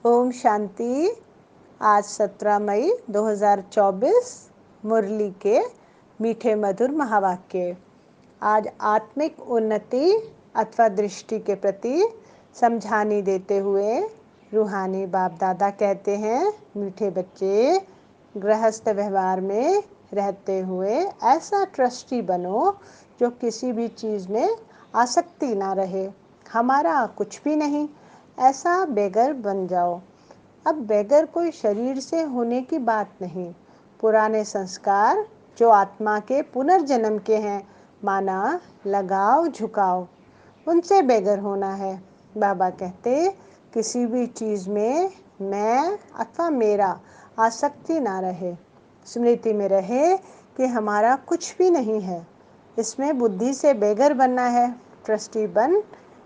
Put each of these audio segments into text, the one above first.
ओम शांति। आज 17 मई 2024 मुरली के मीठे मधुर महावाक्य। आज आत्मिक उन्नति अथवा दृष्टि के प्रति समझानी देते हुए रूहानी बाप दादा कहते हैं, मीठे बच्चे, गृहस्थ व्यवहार में रहते हुए ऐसा ट्रस्टी बनो जो किसी भी चीज़ में आसक्ति ना रहे। हमारा कुछ भी नहीं, ऐसा बेगर बन जाओ। अब बेगर कोई शरीर से होने की बात नहीं, पुराने संस्कार जो आत्मा के पुनर्जन्म के हैं, माना लगाव झुकाव, उनसे बेगर होना है। बाबा कहते, किसी भी चीज़ में मैं अथवा मेरा आसक्ति ना रहे। स्मृति में रहे कि हमारा कुछ भी नहीं है। इसमें बुद्धि से बेगर बनना है, ट्रस्टी बन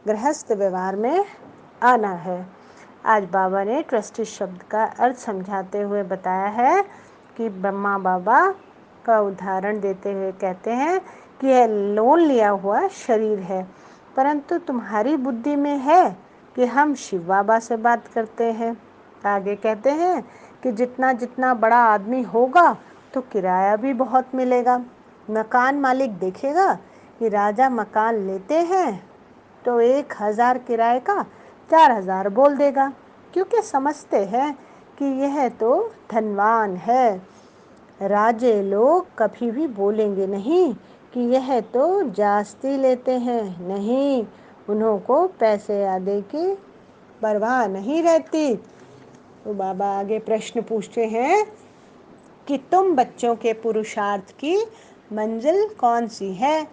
गृहस्थ व्यवहार में आना है। आज बाबा ने ट्रस्टी शब्द का अर्थ समझाते हुए बताया है कि ब्रह्मा बाबा का उदाहरण देते हुए कहते हैं कि यह लोन लिया हुआ शरीर है, परंतु तुम्हारी बुद्धि में है कि हम शिव बाबा से बात करते हैं। आगे कहते हैं कि जितना जितना बड़ा आदमी होगा तो किराया भी बहुत मिलेगा। मकान मालिक देखेगा कि राजा मकान लेते हैं तो 1000 किराए का 4000 बोल देगा, क्योंकि समझते हैं कि यह तो धनवान है। राजे लोग कभी भी बोलेंगे नहीं कि यह तो जास्ती लेते हैं, नहीं, उन्हों को पैसे आदि की परवाह नहीं रहती। तो बाबा आगे प्रश्न पूछते हैं कि तुम बच्चों के पुरुषार्थ की मंजिल कौन सी है?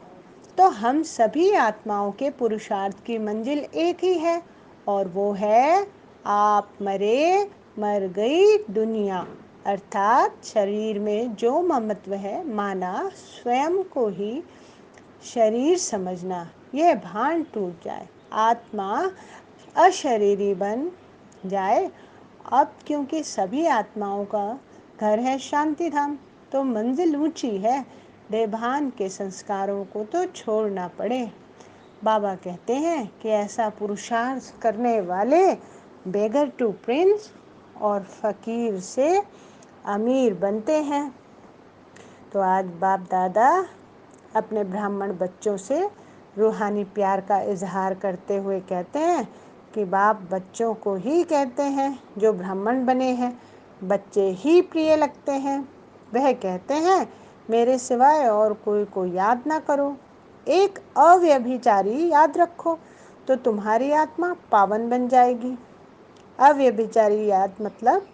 तो हम सभी आत्माओं के पुरुषार्थ की मंजिल एक ही है, और वो है आप मरे मर गई दुनिया, अर्थात शरीर में जो ममत्व है, माना स्वयं को ही शरीर समझना, यह भान टूट जाए, आत्मा अशरीरी बन जाए। अब क्योंकि सभी आत्माओं का घर है शांति धाम, तो मंजिल ऊंची है, देभान के संस्कारों को तो छोड़ना पड़े। बाबा कहते हैं कि ऐसा पुरुषार्थ करने वाले बेगर टू प्रिंस और फकीर से अमीर बनते हैं। तो आज बाप दादा अपने ब्राह्मण बच्चों से रूहानी प्यार का इजहार करते हुए कहते हैं कि बाप बच्चों को ही कहते हैं जो ब्राह्मण बने हैं, बच्चे ही प्रिय लगते हैं। वह कहते हैं, मेरे सिवाय और कोई को याद ना करो, एक अव्यभिचारी याद रखो तो तुम्हारी आत्मा पावन बन जाएगी। अव्यभिचारी याद मतलब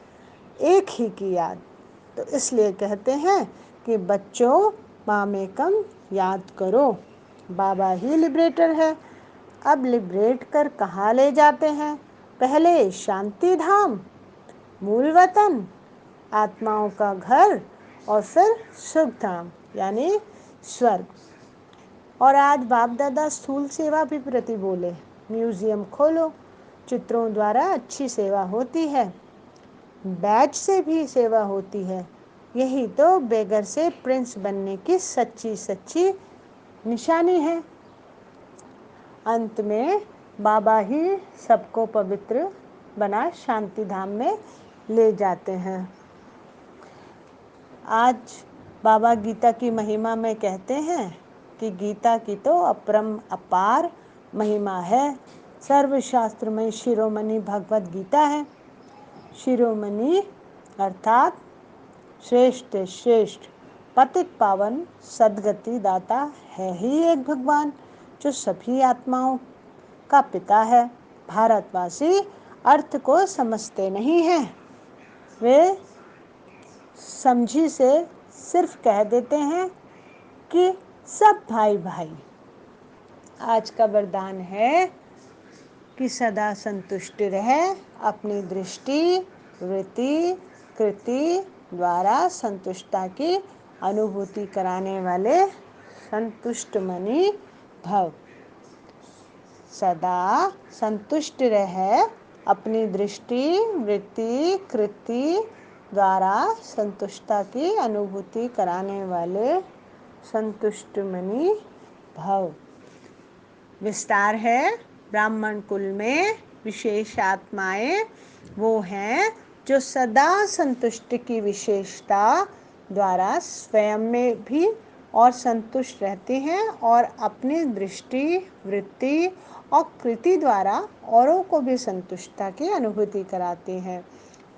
एक ही की याद। तो इसलिए कहते हैं कि बच्चों, मामेकम याद करो। बाबा ही लिबरेटर है। अब लिबरेट कर कहाँ ले जाते हैं? पहले शांति धाम, मूल वतन, आत्माओं का घर, और फिर सुख धाम यानी स्वर्ग। और आज बाप दादा स्थूल सेवा भी प्रति बोले, म्यूजियम खोलो, चित्रों द्वारा अच्छी सेवा होती है, बैच से भी सेवा होती है। यही तो बेगर से प्रिंस बनने की सच्ची सच्ची निशानी है। अंत में बाबा ही सबको पवित्र बना शांति धाम में ले जाते हैं। आज बाबा गीता की महिमा में कहते हैं कि गीता की तो अपरम अपार महिमा है। सर्वशास्त्र में शिरोमणि भगवत गीता है। शिरोमणि अर्थात श्रेष्ठ श्रेष्ठ पतित पावन सदगति दाता है ही एक भगवान, जो सभी आत्माओं का पिता है। भारतवासी अर्थ को समझते नहीं हैं, वे समझी से सिर्फ कह देते हैं कि सब भाई भाई। आज का वरदान है कि सदा संतुष्ट रहे, अपनी दृष्टि वृत्ति कृति द्वारा संतुष्टता की अनुभूति कराने वाले संतुष्ट मनी भव। सदा संतुष्ट रहे, अपनी दृष्टि वृत्ति कृति द्वारा संतुष्टता की अनुभूति कराने वाले संतुष्ट मनी भव। विस्तार है, ब्राह्मण कुल में विशेष आत्माएं वो हैं जो सदा संतुष्टि की विशेषता द्वारा स्वयं में भी और संतुष्ट रहती हैं और अपनी दृष्टि, वृत्ति और कृति द्वारा औरों को भी संतुष्टता की अनुभूति कराती हैं।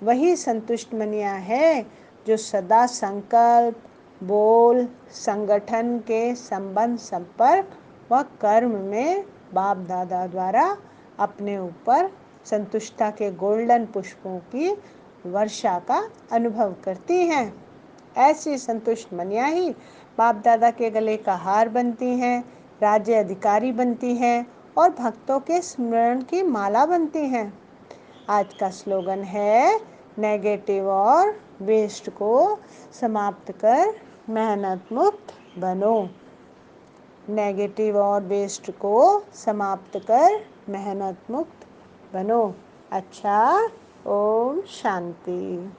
वही संतुष्ट मनिया है जो सदा संकल्प, बोल, संगठन के संबंध, संपर्क व कर्म में बाप दादा द्वारा अपने ऊपर संतुष्टता के गोल्डन पुष्पों की वर्षा का अनुभव करती हैं। ऐसी संतुष्ट मनिया ही बाप दादा के गले का हार बनती हैं, राज्य अधिकारी बनती हैं और भक्तों के स्मरण की माला बनती हैं। आज का स्लोगन है, नेगेटिव और वेस्ट को समाप्त कर मेहनत मुक्त बनो। नेगेटिव और वेस्ट को समाप्त कर मेहनत मुक्त बनो। अच्छा, ओम शांति।